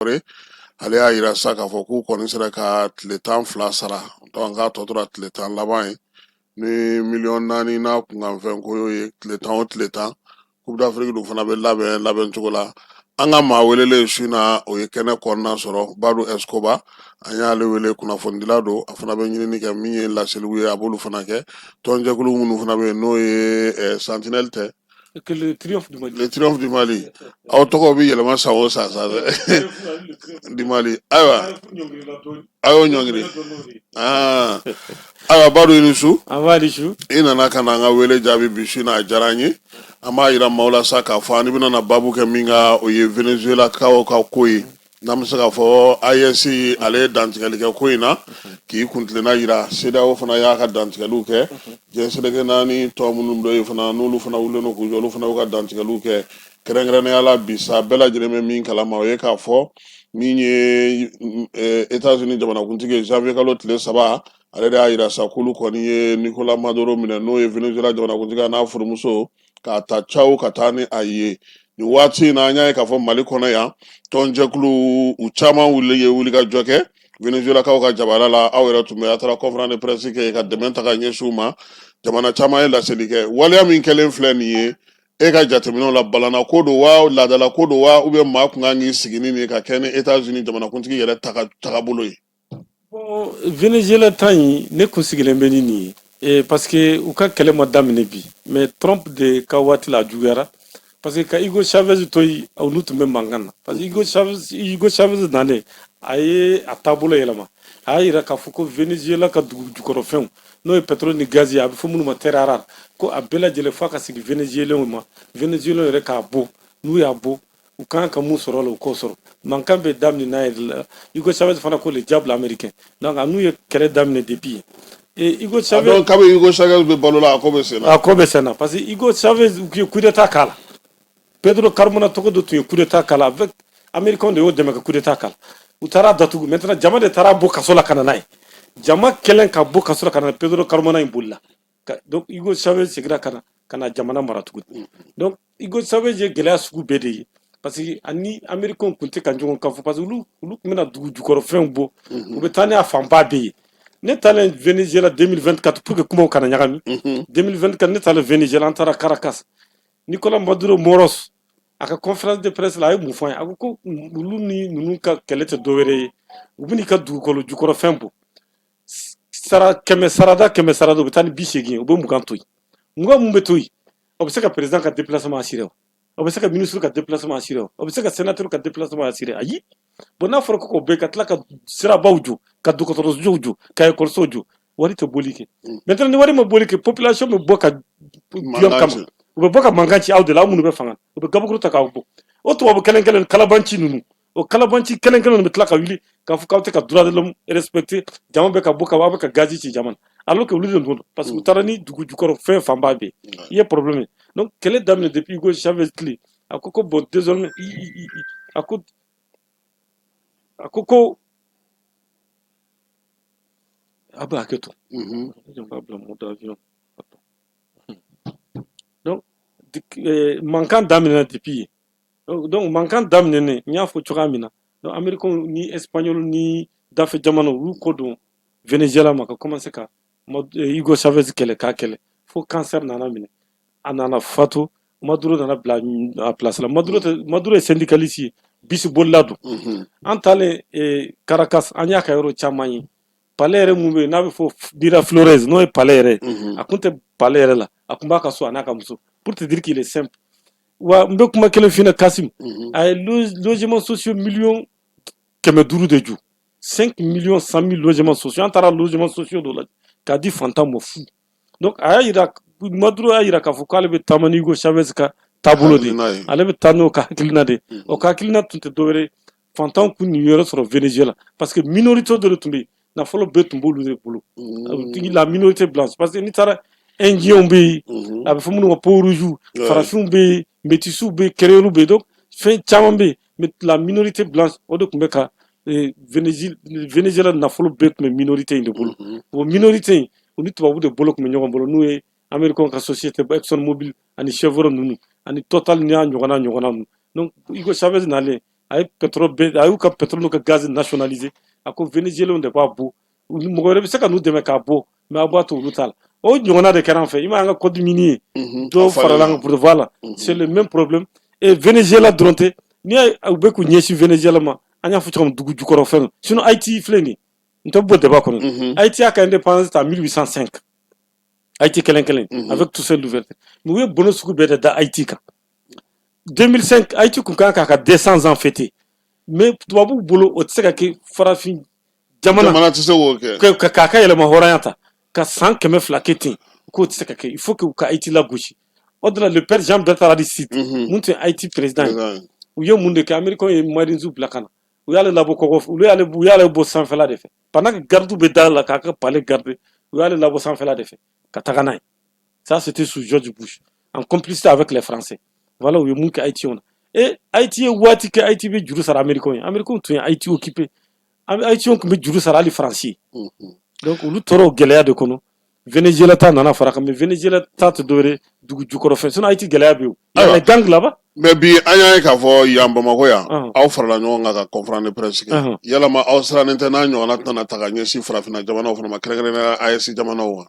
ale y'a yira sa k'a fɔ k'u kɔni sera ka tile 12 sara donc k'a tɔ tora tile 10 laban ye ni miliyɔn 4 n'a kunkanfɛn ko y'o ye tile 10 o tile 10 coupe d'afrique dun fana bɛ labɛn cogo la an ka maa welelen su na o ye kɛnɛ kɔnɔna sɔrɔ Badu Escobar an y'ale wele kunnafonidila don a fana bɛ ɲinini kɛ min ye laseliw ye a b'olu fana kɛ tɔnjɛkulu minnu fana bɛ yen n'o ye sentinelle tɛ le triomphe du Mali. Le triomphe du Mali. Aw tɔgɔ bɛ yɛlɛma san o san sa dɛ. Du Mali. Ayiwa. A y'o ɲɔngiri. Ayiwa Badu i ni su. An b'a di su. I nana ka na an ka wele jaabi bi su in na a diyara an ye. An b'a yira maaw la sa k'a fɔ an bɛna na baabu kɛ min ka o ye Venezuela kaw ka ko ye. N'an bɛ se k'a fɔ AES ale ye dantigɛli kɛ ko in na k'i kuntilenna yira CEDEAO fana y'a ka dantigɛliw kɛ diɲɛseleke naani tɔ minnu dɔ ye fana n'olu fana wulilen don k'u jɔ olu fana y'u ka dantigɛliw kɛ kɛrɛnkɛrɛnnenya la bi sa bɛɛ lajɛlen bɛ min kalama o ye k'a fɔ min ye États-Unis jamanakuntigi ye janvier kalo tile 3 ale de y'a yira sa k'olu kɔni ye Nicolas Maduro minɛ n'o ye Venezuela jamanakuntigi n'a furumuso k'a ta caw ka taa ni a ye nin waati in na an y'a ye k'a fɔ Mali kɔnɔ yan tɔnjɛkulu u caman ye wulikajɔ kɛ Venezuela kaw ka jabara la aw yɛrɛ tun bɛ a taara conférence de presse kɛ ka dɛmɛ ta ka ɲɛsin u ma jamana caman ye laseli kɛ waleya min kɛlen filɛ nin ye e ka jateminɛw la balana ko don wa laadala ko don wa maa kun kan k'i sigi ni nin ka kɛ ni États-Unis jamanakuntigi yɛrɛ tagabolo ye. Bon Venezuela ta in ne kun sigilen bɛ ni nin ye parce que u ka kɛlɛ ma daminɛ bi mais Trump de ka waati la a juguyara parce que ka Hugo Chavez to yen olu tun bɛ mankan na parce que Hugo Chavez nalen a ye a taabolo yɛlɛma a y'a yira k'a fɔ ko Venezuela ka dugu jukɔrɔfɛnw n'o ye pétrole ni gaz ye a bɛ fɔ minnu ma terre rare ko a bɛɛ lajɛlen f'a ka sigi Venezuelens ma Venezuelens yɛrɛ k'a bɔ n'u y'a bɔ u kan ka mun sɔrɔ la u k'o sɔrɔ mankan bɛ daminɛ n'a yɛrɛ la Hugo Chavez fana ko le diable américain donc a n'u ye kɛlɛ daminɛ depuis yen Hugo Chavez donc kabi Hugo Chavez bɛ balo la a ko bɛ sen na. A ko bɛ sen na parce que Hugo Chavez u ye coup d'état k'a la Pedro Carmona tɔgɔ dɔ tun ye coup d'état k'a la avec américain de y'o dɛmɛ ka coup d'état k'a la u taara datugu maintenant jama de taara bɔ kaso la ka na n'a ye jama kɛlen ka bɔ kaso la ka na Pedro Carmona in bolila donc Hugo Chavez seginna ka na jamana mara tuguni donc Hugo Chavez ye gɛlɛya sugu bɛɛ de ye parce que ani américain tun tɛ ka ɲɔgɔn kan fɔ parce que olu tun bɛna dugu jukɔrɔfɛnw bɔ u bɛ taa n'a fanba bɛɛ ye ne taalen Venezuela 2024 pour que kumaw kana ɲagami 2024 ne taalen Venezuela an taara Caracas Nicolas Maduro Moros a ka conférence de presse la a ye mun fɔ an ye a ko ko olu ni ninnu ka kɛlɛ tɛ dɔwɛrɛ ye u bɛ n'i ka dugukolo jukɔrɔfɛn bɔ kɛmɛ sarada u bɛ taa ni 80 ye u bɛ 20 to yen 20 mun bɛ to yen o bɛ se ka président ka déplacement assuré o bɛ se ka ministre ka déplacement assuré o bɛ se ka sénateur ka déplacement assuré ayi bon n'a fɔra ko k'o bɛɛ ka tila ka sirabaw jɔ ka dɔgɔtɔrɔsow jɔ ka école jɔ wari tɛ boli kɛ maintenant ni wari ma boli kɛ population bɛ bɔ ka diyɔn kama u bɛ bɔ ka mankan ci aw de la aw minnu bɛ fanga u bɛ gabakuru ta k'aw bɔ o tubabu kelen kalabanci ninnu o kalabanci kelen bɛ tila ka wuli k'a fɔ k'aw tɛ ka droit de l'homme respecté jama bɛ ka bɔ ka aw bɛ ka gazi ci jama na alors que olu de don parce que u taara ni dugu jukɔrɔ fɛn fanba bɛ yen i ye problème ye donc kɛlɛ daminɛ depuis Hugo Chavez tile a ko ko bon désormais a ko ko a bɛ hakɛ to donc mankan daminɛna depuis yen donc mankan daminɛnen n y'a fɔ cogoya min na donc américain ni espagnol ni dafɛ jamanaw olu ko don Venezuela ma ka commencer ka Hugo Chavez kɛlɛ k'a kɛlɛ fo cancer nana minɛ a nana fatu Maduro nana bila a place la Maduro ye syndicaliste ye bisi bolila don an taalen Caracas an y'a ka yɔrɔ caman ye palais yɛrɛ mun bɛ yen n'a bɛ fɔ Miraflores n'o ye palais yɛrɛ a kun tɛ palais yɛrɛ la a kun b'a ka so a n'a ka muso pour te dire qu'il est simple wa n bɛ kuma kelen f'i ɲɛna Kasim a ye logements sociaux millions 500 de jɔ 5 millions 100 000 logements sociaux an taara logements sociaux dɔ la k'a di fantan ma fu donc a y'a yira Maduro y'a yira k'a fɔ k'ale bɛ taama ni Hugo Chavez ka taabolo de ye ale bɛ taa n'o ka hakilina de ye o ka hakilina tun tɛ dɔwɛrɛ ye fantanw kun nin yɔrɔ sɔrɔ Venezuela parce que minorité dɔ de tun bɛ yen nafolo bɛɛ tun b'olu de bolo la minorité blanche parce que n'i taara indien bɛ yen a bɛ fɔ minnu ma peau rouge farafinw bɛ yen métissous bɛ yen créoles bɛ yen donc fɛn caman bɛ yen mais la minorité blanche o de tun bɛ ka Venezuela nafolo bɛɛ tun bɛ minorité in de bolo o minorité in u ni tubabu de bolo tun bɛ ɲɔgɔn bolo n'o ye américain ka société Exxon Mobil ani Chevron ninnu ani Total ni a ɲɔgɔnna ninnu donc Hugo Chavez nalen a ye pétrole bɛɛ a y'u ka pétrole n'u ka gaz nationalisé a ko vénézuéliens de b'a bɔ mɔgɔ wɛrɛ bɛ se ka n'u dɛmɛ k'a bɔ mais a b'a to olu t'a la o ɲɔgɔnna de kɛra an fɛ i m'a ye an ka code minier dɔw farala an kan pour voilà c'est le même problème et Venezuela dɔrɔn tɛ n'i y'a ye u bɛ k'u ɲɛsin Venezuela ma an y'a fɔ cogo min dugu jukɔrɔ fɛn sinon Haïti filɛ nin ye n tɛ bɔ débat kɔnɔ Haïti y'a ka indépendance ta 1805 Haïti kelen avec tous ses l'ouverture mais u ye bɔnɛ sugu bɛɛ de da Haïti kan 2005 Haïti kun kan k'a ka 200 ans fêter mais tubabuw bolo o tɛ se ka kɛ farafin jamana tɛ se k'o kɛ k'a ka yɛlɛma hɔrɔnya ta ka san 200 kɛ ten k'o tɛ se ka kɛ il faut que u ka Haïti lagosi o de la le père Jean Bertrand Aristide mun tun ye Haïti président ye u ye mun de kɛ américains ye marinzu bila ka na u y'ale labɔ kɔgɔ u y'ale bɔ sanfɛla de fɛ pendant que gardiw bɛ da la k'a ka palais garder u y'ale labɔ sanfɛla de fɛ ka taga n'a ye ça c'était sous George Bush en complicité avec les Français voilà u ye mun kɛ Haïtiens na et Haïti ye waati kɛ Haïti bɛ juru sara américains ye américains tun ye Haïti occupé Haïtiens tun bɛ juru sara hali Faransi donc olu tora o gɛlɛya de kɔnɔ Venezuela ta nana fara kan mais Venezuela ta tɛ dɔwɛrɛ dugu jukɔrɔ fɛn sinon Haïti gɛlɛya bɛ yen o les gangs là-bas mais bi an y'a ye k'a fɔ yan Bamakɔ yan aw farala ɲɔgɔn kan ka conférence de presse kɛ yalama aw sirannen tɛ n'a ɲɔgɔnna tɛna ta ka ɲɛsin farafinna jamanaw fana ma kɛrɛnkɛrɛnnenya AES jamanaw ma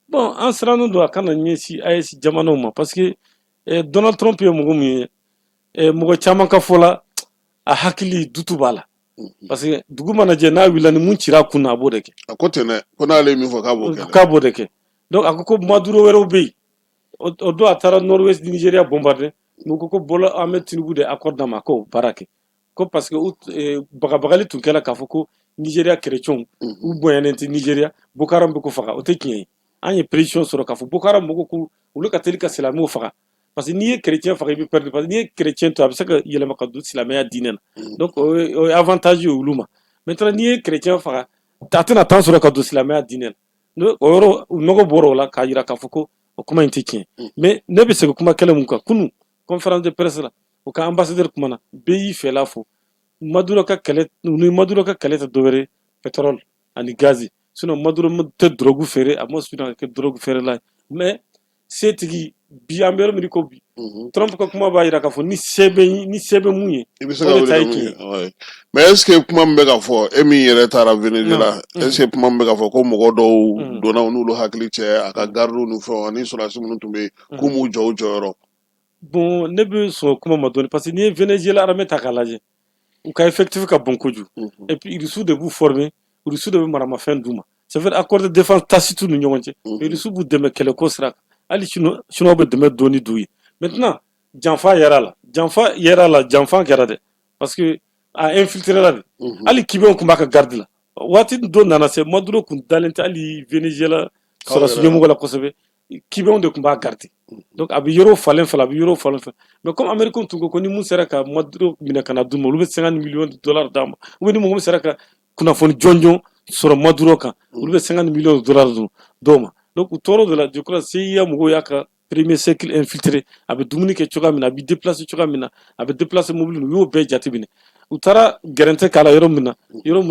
bon an sirannen don a kana ɲɛsin AES jamanaw ma parce que Donald Trump ye mɔgɔ min ye mɔgɔ caman ka fɔ la a hakili dutu b'a la parce que dugu mana jɛ n'a wulila ni mun cira a kun na a b'o de kɛ a ko ten dɛ ko n'ale ye min fɔ k'a b'o de kɛ donc a ko ko Maduro wɛrɛw bɛ yen o don a taara Nord-Ouest Nigeria bombarder mais ko Bola Ahmed Tinubu de accord d'a ma k'o baara kɛ ko parce que bagabagali tun kɛra k'a fɔ ko Nigeria chrétiens u bonyalen tɛ Nigeria Boko Haram bɛ ko faga o tɛ tiɲɛ ye an ye pression sɔrɔ k'a fɔ Boko Haram mɔgɔw ko olu ka teli ka silamɛw faga parce que n'i ye chrétien faga i bɛ perdre parce que n'i ye chrétien to a bɛ se ka yɛlɛma ka don silamɛya diinɛ na donc o ye avantage ye olu ma maintenant n'i ye chrétien faga a tɛna temps sɔrɔ ka don silamɛya diinɛ na o yɔrɔ u nɔgɔ bɔra o la k'a jira k'a fɔ ko o kuma in tɛ tiɲɛ mais ne bɛ segin kuma kɛlɛ mun kan kunun conférence de presse la o ka ambassadeur kumana bɛɛ y'i fɛla fɔ Maduro ka kɛlɛ tɛ dɔwɛrɛ ye pétrole ani gaz sinon Maduro tɛ drogue feere a ma sɔn ka kɛ drogue feerela ye mais setigi bi an bɛ yɔrɔ min ko bi Trump ka kuma b'a jira k'a fɔ ni se bɛ mun ye i bɛ se ka wuli ka mun ye mais est ce que kuma min bɛ ka fɔ e min yɛrɛ taara Venezuela est ce que kuma min bɛ ka fɔ ko mɔgɔ dɔw donna u n'olu hakili cɛ a ka gardiw ni fɛnw ani sɔrɔdasi minnu tun bɛ yen k'u m'u jɔ u jɔyɔrɔ bon ne bɛ sɔn kuma ma dɔɔni parce que n'i ye Venezuela armée ta k'a lajɛ u ka effectif ka bon kojugu et puis Russiw de b'u former Russiw de bɛ maramafɛn d'u ma c'est vrai accord de défense tacite ni ɲɔgɔn cɛ mais Russiw b'u dɛmɛ kɛlɛko sira kan hali Chinois bɛ dɛmɛ dɔɔni d'u ye maintenant janfa yɛrɛ la janfa kɛra dɛ parce que a infiltré la de hali kibɛnw tun b'a ka garde la waati dɔ nana se Maduro tun dalen tɛ hali Venezuela sɔrɔsi ɲɛmɔgɔ la kosɛbɛ kibɛnw de tun b'a garde donc a bɛ yɔrɔ falen mais comme américains tun ko ni mun sera ka Maduro minɛ ka na d'u ma olu bɛ 50 millions de dollars d'a ma ou bien ni mɔgɔ min sera ka kunnafoni jɔnjɔn sɔrɔ Maduro kan olu bɛ 50 millions de dollars d'o ma donc u tɔɔrɔ de la je crois CIA mɔgɔw y'a ka premier cercle infiltré a bɛ dumuni kɛ cogoya min na a bɛ déplacer cogoya min na a bɛ déplacer mobile u y'o bɛɛ jateminɛ u taara gɛrɛntɛ k'a la yɔrɔ min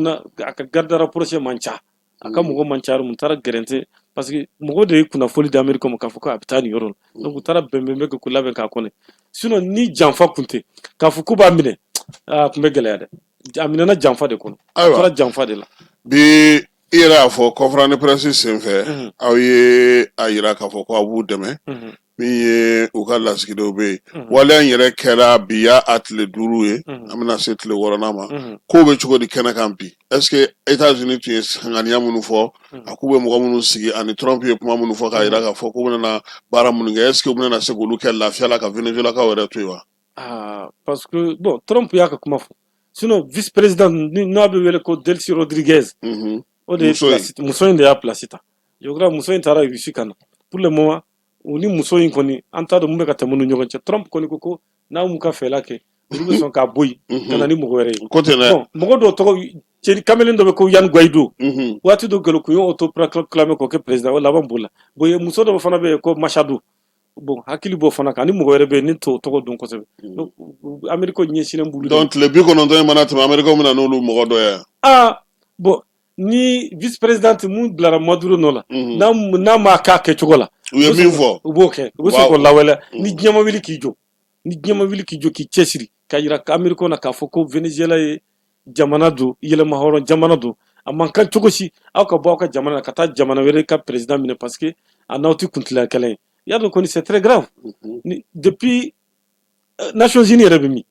na a ka garde rapproché man ca a ka mɔgɔ man ca yɔrɔ min u taara gɛrɛntɛ parce que mɔgɔ de ye kunnafoni di Amérique ma k'a fɔ ko a bɛ taa nin yɔrɔ la donc u taara bɛnbɛn kɛ k'u labɛn k'a kɔnɛ sinon ni janfa kun tɛ k'a fɔ k'u b'a minɛ a tun bɛ gɛlɛya dɛ a minɛna janfa de kɔnɔ a tora janfa de la bi i yɛrɛ y'a fɔ conférence de presse senfɛ aw ye a yira k'a fɔ ko a b'u dɛmɛ min ye u ka lasigidenw bɛ yen waleya in yɛrɛ kɛra bi y'a tile 5 ye an bɛna se tile 6nan ma k'o bɛ cogo di kɛnɛ kan bi est ce que États-Unis tun ye sanganiya minnu fɔ a k'u bɛ mɔgɔ minnu sigi ani Trump ye kuma minnu fɔ k'a jira k'a fɔ k'u bɛna baara minnu kɛ est ce que u bɛna se k'olu kɛ lafiya la ka Venezuelakaw yɛrɛ to yen wa parce que bon Trump y'a ka kuma fɔ sinon vice président n'a bɛ wele ko Delcy Rodriguez o de ye muso in de y'a place ta je crois muso in taara Russie ka na pour le moment u ni muso in kɔni an t'a dɔn mun bɛ ka tɛmɛ u ni ɲɔgɔn cɛ Trump kɔni ko n'a m'u ka fɛla kɛ olu bɛ sɔn k'a bɔ yen ka na ni mɔgɔ wɛrɛ ye bon mɔgɔ dɔw tɔgɔ cɛni kamalen dɔ bɛ ko Yan Guaido waati dɔ gɛlɛn kun y'o autoproclamé k'o kɛ président o laban b'o la bon muso dɔ fana bɛ yen ko Machado bon hakili b'o fana kan ni mɔgɔ wɛrɛ bɛ yen ne t'o tɔgɔ dɔn kosɛbɛ donc Amérique ɲɛsinnen b'olu donc tile 90 in mana tɛmɛ Américain bɛna n'olu mɔgɔ dɔ ye bon ni vice président mun bilara Maduro nɔ la n'a ma k'a kɛcogo la u ye min fɔ u b'o kɛ u bɛ sɔn k'o lawaleya ni diɲɛ ma wuli k'i jɔ k'i cɛsiri ka yira Amerika na k'a fɔ ko Venezuela ye jamana don yɛlɛma hɔrɔn jamana don a man kan cogo si aw ka bɔ aw ka jamana na ka taa jamana wɛrɛ ka président minɛ parce que a n'aw tɛ kuntigiya kɛlɛ ye y'a dɔn kɔni c'est très grave depuis Nations Unies yɛrɛ bɛ min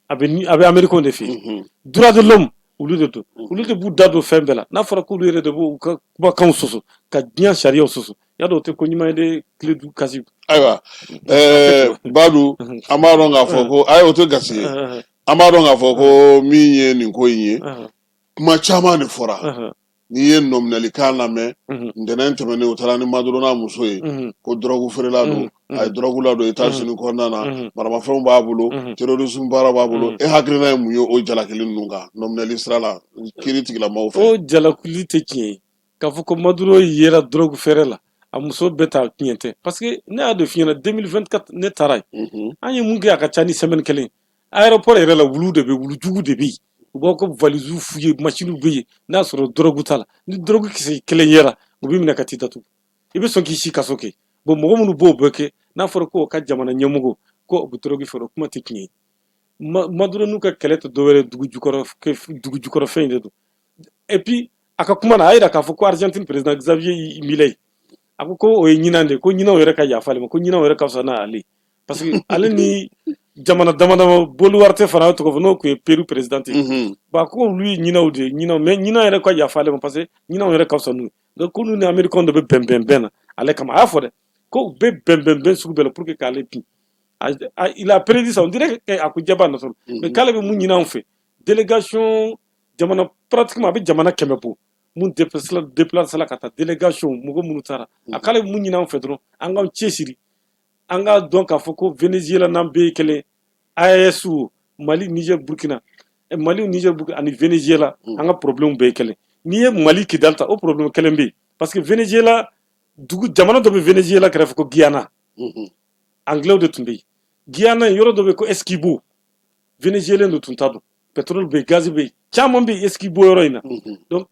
a bɛ Americain de fɛ yen droit de l'homme olu de don olu de b'u da don fɛn bɛɛ la n'a fɔra k'olu yɛrɛ de b'u ka kumakanw sɔsɔ ka diɲɛ sariyaw sɔsɔ y'a dɔn o tɛ ko ɲuman ye de tile du kasi. Ayiwa Badu an b'a dɔn k'a fɔ ko ayi o tɛ gasi ye an b'a dɔn k'a fɔ ko min ye nin ko in ye kuma caman de fɔra n'i ye nɔminɛlikan lamɛn ntɛnɛn tɛmɛnen u taara ni Maduro n'a muso ye ko dɔrɔgu feerela don a ye dɔrɔgu ladon Etats-Unis kɔnɔna na maramafɛnw b'a bolo terrorisme baara b'a bolo e hakilina ye mun ye o jalakili ninnu kan nɔminɛli sira la kiiri tigilamɔgɔw fɛ. O jalakili tɛ tiɲɛ ye k'a fɔ ko Maduro yera dɔrɔgu feere la a muso bɛɛ ta tiɲɛ tɛ parce que ne y'a dɔn f'i ɲɛna 2024 ne taara yen an ye mun kɛ a ka ca ni semaine kelen aéroport yɛrɛ la wulu de bɛ wulu jugu de bɛ yen u b'a ko valise f'u ye machine bɛ yen n'a sɔrɔ dɔrɔgu t'a la ni dɔrɔgu kisɛ kelen yera u bɛ minɛ ka t'i datugu i bɛ sɔn k'i si kaso kɛ bon mɔgɔ minnu b'o bɛɛ kɛ n'a fɔra ko ka jamana ɲɛmɔgɔ ko u bɛ dɔrɔgu feere o kuma tɛ tiɲɛ ye Maduro n'u ka kɛlɛ tɛ dɔwɛrɛ dugu jukɔrɔ fɛn de don et puis a ka kuma na a yira k'a fɔ ko Argentine président Xavier Milei a ko o ye ɲinan de ko ɲinanw yɛrɛ ka yafa ale ma ko ɲinanw yɛrɛ ka fisa n'ale parce que ale ni jamana dama dama Bolivar tɛ fana tɔgɔ fɔ n'o tun ye Peru président ye ba ko olu ye ɲinanw de ye ɲinanw mais ɲinanw yɛrɛ ka yafa ale ma parce que ɲinanw yɛrɛ ka fisa n'u ye donc ko n'u ni Américains de bɛ bɛn na ale kama a y'a fɔ dɛ ko u bɛ bɛn sugu bɛɛ la pour que k'ale bin il a prédit ça on dirait que a ko jaba na sɔrɔ mais k'ale bɛ mun ɲini anw fɛ délégation jamana pratiquement a bɛ jamana 100 bɔ mun déplace la ka taa délégation mɔgɔ minnu taara a k'ale bɛ mun ɲini anw fɛ dɔrɔn an k'an cɛsiri an k'a dɔn k'a fɔ ko Venezuela n'an bɛɛ ye kelen AES Mali Niger Burkina Mali Niger Burkina ani Venezuela an ka problème bɛɛ ye kelen n'i ye Mali kidali ta o problème kelen bɛ yen parce que Venezuela jamana dɔ bɛ Venezuela kɛrɛfɛ ko Guyana anglais de tun bɛ yen Guyana yɔrɔ dɔ bɛ ko Esquibo Venezuela de tun t'a dɔn pétrole bɛ yen gaz bɛ yen caman bɛ yen Esquibo yɔrɔ in na donc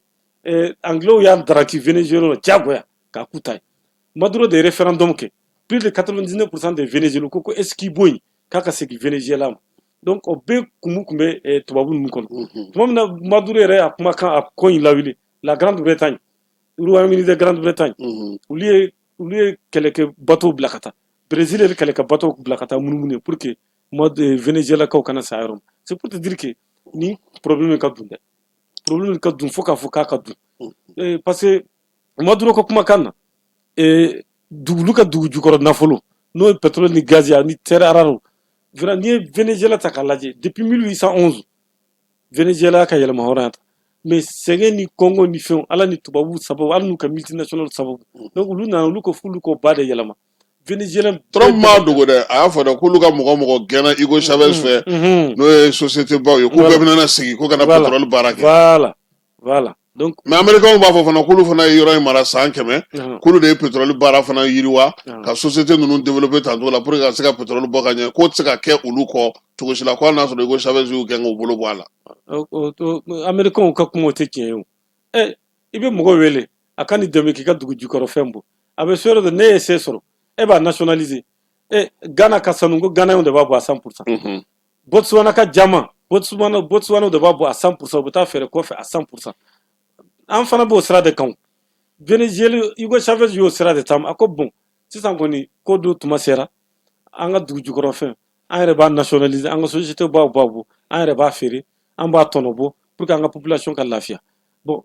anglais y'an daraki Venezuela la diyagoya k'a k'u ta ye Maduro de référendum kɛ plus de 99% des Vénézuéliens ko Esquibo in k'a ka segin Venezuela ma donc o bɛɛ kun bɛ tubabu ninnu kɔnɔ tuma min na Maduro yɛrɛ a kumakan a ko in lawuli la Grande-Bretagne Royaume-Uni de Grande-Bretagne olu ye kɛlɛkɛ bateau bila ka taa Brésil yɛrɛ kɛlɛkɛ bateau bila ka taa munumunu pour que Venezuelakaw kana sa yɔrɔ ma c'est pour te dire que ni problème ka dun dɛ problème ka dun fo k'a fɔ k'a ka dun parce que Maduro ka kumakan na olu ka dugu jukɔrɔ nafolo n'o ye pétrole ni gaz ye ani terre rare n'i ye Venezuela ta k'a lajɛ depuis 1811 Venezuela ka yɛlɛma hɔrɔnya ta mais sɛgɛn ni Congo ni fɛnw ala ni tubabu sababu hali n'u ka multinational sababu donc olu nana olu ko f'olu ko ba de yɛlɛma Venezuela Trump m'a dogo dɛ a y'a fɔ dɛ k'olu ka mɔgɔ gɛnna Hugo Chavez fɛ n'o ye société baw ye k'u bɛɛ bɛna segin ko kana pétrole baara kɛ voilà donc mais Américains b'a fɔ fana k'olu fana ye yɔrɔ in mara san 100 k'olu de ye pétrole baara fana yiriwa ka société ninnu développer tancogo la pour que ka se ka pétrole bɔ ka ɲɛ k'o tɛ se ka kɛ olu kɔ cogo si la ko hali n'a sɔrɔ Hugo Chavez y'u gɛn k'u bolo bɔ a la Américains ka kuma o tɛ tiɲɛ ye o i bɛ mɔgɔ wele a ka nin dɛmɛ k'i ka dugu jukɔrɔ fɛn bɔ a bɛ so yɔrɔ de ne ye se sɔrɔ e b'a nationaliser Ghana ka sanu ko Ghana de b'a bɔ a 100% Botswana ka jama Botswana de b'a bɔ a 100% u bɛ taa feere kɔfɛ a 100% an fana b'o sira de kan Venezuela Hugo Chavez y'o sira de taama a ko bon sisan kɔni ko do tuma sera an ka dugu jukɔrɔ fɛn an yɛrɛ b'a nationaliser an ka société b'a bɔ an yɛrɛ b'a feere an b'a tɔnɔbɔ pour que an ka population ka lafiya bon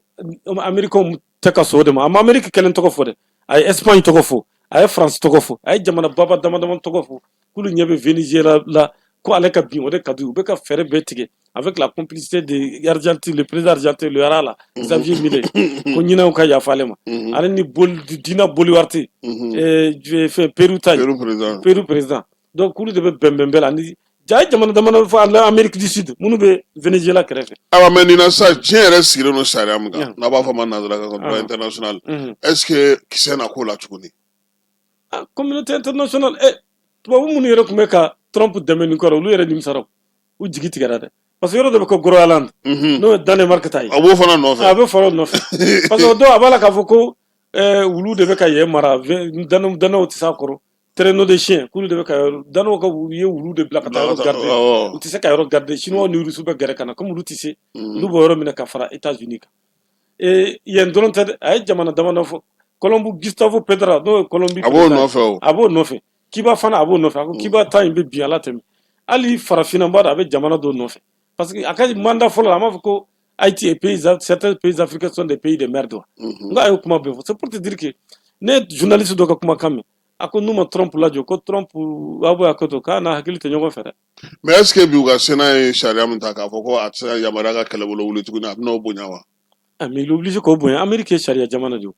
Américains tɛ ka sɔn o de ma a ma Amérique kelen tɔgɔ fɔ dɛ a ye Espagne tɔgɔ fɔ a ye France tɔgɔ fɔ a ye jamana baba dama tɔgɔ fɔ k'olu ɲɛ bɛ Venezuela la ko ale ka bin o de ka di u bɛ ka fɛɛrɛ bɛɛ tigɛ avec la complicité de Argentine le président argentin le yara la Xavier Milei ko ɲinanw ka yafa ale ma ale ni Dina Bolivar tɛ Peru président donc k'olu de bɛ bɛnbɛn la ni ja ye jamana dama fɔ ale Amérique du Sud minnu bɛ Venezuela kɛrɛfɛ. Awa mais nin na sa diɲɛ yɛrɛ sigilen don sariya min kan n'a b'a fɔ ma nanzara kan droit international est-ce que kisɛ na k'o la tuguni. Communauté internationale tubabu minnu yɛrɛ tun bɛ ka Trump dɛmɛ nin kɔrɔ olu yɛrɛ nimisara u jigi tigɛra dɛ parce que yɔrɔ dɔ bɛ ko Groenland n'o ye Danemark ta ye a b'o fana nɔfɛ a bɛ fara o nɔfɛ parce que o don a b'a la k'a fɔ ko wulu de bɛ ka yen mara danaw tɛ s'a kɔrɔ traîneau de chien k'olu de bɛ ka dano ka u ye wulu de bila ka taa yɔrɔ garder u tɛ se ka yɔrɔ garder chinois ni russe bɛ gɛrɛ ka na comme olu tɛ se olu b'o yɔrɔ minɛ ka fara États-Unis kan yen dɔrɔn tɛ dɛ a ye jamana damadɔ fɔ Colombe Gustavo Pedra n'o ye Colombie a b'o nɔfɛ o a b'o nɔfɛ Kiba fana a b'o nɔfɛ a ko Kiba ta in bɛ bin ala tɛmɛ hali farafinna b'a dɔn a bɛ jamana dɔw nɔfɛ parce que a ka mandat fɔlɔ la a m'a fɔ ko Haïti et certains pays africains sont des pays de merde wa n ko a ye kuma bɛɛ fɔ c'est pour te dire que ne journaliste dɔ ka kumakan mɛn a ko n'u ma Trump lajɔ ko Trump a bɔ a ko to k'a n'a hakili tɛ ɲɔgɔn fɛ dɛ. mais est ce que bi u ka Sénat ye sariya min ta k'a fɔ ko a tɛ se ka yamaruya ka kɛlɛbolo wuli tuguni a bɛ n'o bonya wa. mais il est obligé k'o bonya Amérique ye sariya jamana de ye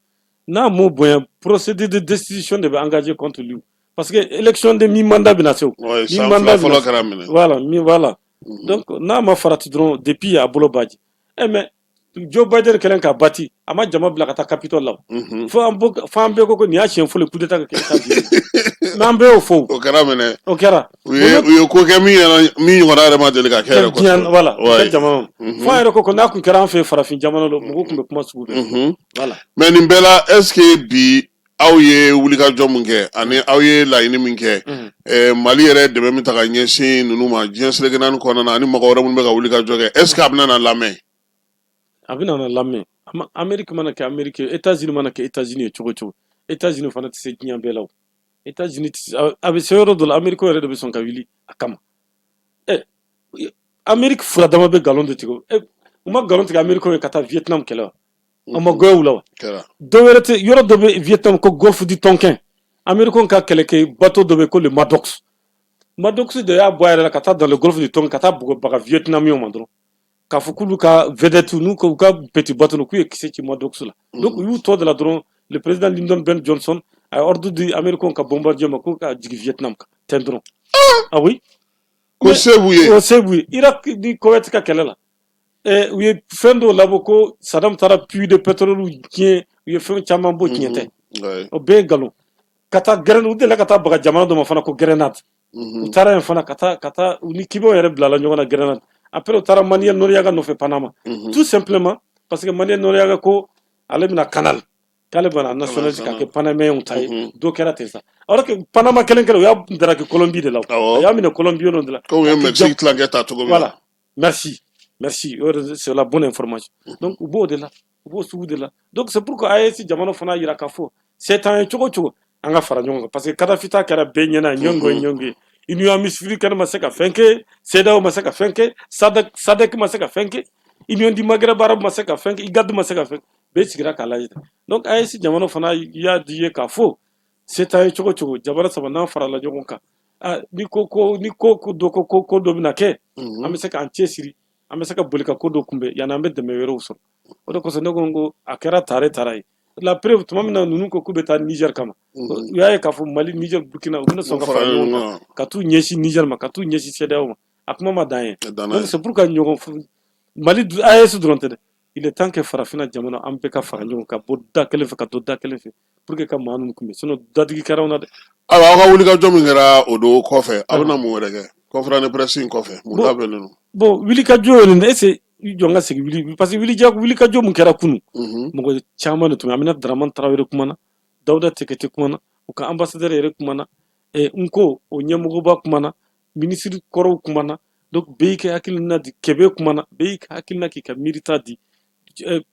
n'a m'o bonya procédure de destitution de bɛ engagé contre lui parce que élection de mi-mandat bɛ na se o. san fila fɔlɔ kɛra minɛ. voilà donc n'a ma farati dɔrɔn depuis a bolo b'a jɛ mais Joe Biden kɛlen k'a bati a ma jama bila ka taa Capitole la fo an bɛɛ ko nin y'a siɲɛ fɔlɔ coup d'état ka kɛ États-Unis mais an bɛɛ y'o fɔ o kɛra minɛ o kɛra u ye ko kɛ min ɲɔgɔnna yɛrɛ ma deli ka kɛ yɛrɛ kɔsɔbɛ voilà ka jama fo an yɛrɛ ko n'a kun kɛra an fɛ farafin jamana la mɔgɔw tun bɛ kuma sugu bɛɛ voilà mais nin bɛɛ la est ce que bi aw ye wulikajɔ min kɛ ani aw ye laɲini min kɛ Mali yɛrɛ dɛmɛ min ta ka ɲɛsin ninnu ma diɲɛ seleke naani kɔnɔna na ani mɔgɔ wɛrɛ minnu bɛ ka wulikajɔ kɛ est ce que a bɛna na lamɛn. a bɛna na lamɛn Amérique mana kɛ Amérique ye États-Unis mana kɛ États-Unis ye cogo cogo États-Unis fana tɛ se diɲɛ bɛɛ la o États-Unis a bɛ se yɔrɔ dɔ la Amérique yɛrɛ de bɛ sɔn ka wuli a kama Amérique fura dama bɛ nkalon de tigɛ u ma nkalon tigɛ Amérique ye ka taa Vietnam kɛlɛ wa a ma goya u la wa dɔ wɛrɛ tɛ yɔrɔ dɔ bɛ Vietnam ko Golfe du Tonkin Américain ka kɛlɛkɛ bateau dɔ bɛ ko le Maddox de y'a bɔ a yɛrɛ la ka taa dans le Golfe du Tonkin ka taa baga Vietnamiens ma dɔrɔn k'a fɔ k'olu ka vedette n'u ka petit bateau k'u ye kisɛ ci Maddox la donc u y'u tɔ de la dɔrɔn le président Lyndon B Johnson a ordre di Américain ka bombardier ma ko ka jigin Vietnam kan ten dɔrɔn ah oui ko se b'u ye o se b'u ye Irak ni Koweït ka kɛlɛ la u ye fɛn dɔw labɔ ko Saddam taara puits de pétrole tiɲɛ u ye fɛn caman bɔ tiɲɛ tɛ o bɛɛ ye nkalon ka taa grenade u delila ka taa baga jamana dɔ ma fana ko grenade u taara yen fana ka taa u ni kibaw yɛrɛ bilala ɲɔgɔn na grenade après u taara Manuel Noriega nɔfɛ Panama tout simplement parce que Manuel Noriega ko ale bɛna canal k'ale bɛna nationalité ka kɛ Panamɛnw ta ye dɔ kɛra ten sa alors que Panama kelen kelen u y'a daraki Colombie de la a y'a minɛ Colombien de la comme u ye Mexique tilancɛ ta cogo min na voilà merci c'est la bonne information donc u b'o de la u b'o sugu de la donc c'est pourquoi AES jamana fana yira k'a fɔ seetan ye cogo cogo an ka fara ɲɔgɔn kan parce que Kadhafi ta kɛra bɛɛ ɲɛna ɲɔngɔn Union Africaine ma se ka fɛn kɛ CEDEAO ma se ka fɛn kɛ SADC ma se ka fɛn kɛ Union du Maghreb arabe ma se ka fɛn kɛ IGAD ma se ka fɛn bɛɛ sigira k'a lajɛ donc AES jamana fana y'a di ye k'a fɔ seetan ye cogo cogo jamana saba n'an farala ɲɔgɔn kan ni ko dɔ bɛna kɛ an bɛ se k'an cɛsiri an bɛ se ka boli ka ko dɔ kunbɛn yanni an bɛ dɛmɛ wɛrɛw sɔrɔ o de kosɔn ne ko n ko a kɛra tare ye la preuve tuma min na ninnu ko k'u bɛ taa Niger kama u y'a ye k'a fɔ Mali Niger Burkina u bɛna sɔn ka fara ɲɔgɔn kan ka t'u ɲɛsin Niger ma ka t'u ɲɛsin CEDEAO ma a kuma ma dan ye donc c'est pour que ɲɔgɔn Mali AES dɔrɔn tɛ dɛ il est temps que farafinna jamana an bɛɛ ka fara ɲɔgɔn kan bɔ da kelen fɛ ka to da kelen fɛ pour que ka maa ninnu kunbɛn sinon dadigi kɛra anw na dɛ. ayiwa aw ka wulikajɔ min kɛra o don kɔfɛ a bɛna mun wɛrɛ kɛ conférence de presse in kɔfɛ mun labɛnnen don. bon wulikajɔ ye nin est ce que jɔn ka segin parce que wulikajɔ min kɛra kunun mɔgɔ caman de tun bɛ Aminata Dramane Traoré kumana Dawuda Tekete kumana u ka ambassadeur yɛrɛ kumana n ko o ɲɛmɔgɔba kumana ministre kɔrɔw kumana donc bɛɛ ka hakilina di Kɛbɛ kumana bɛɛ ka hakilina k'i ka miirita di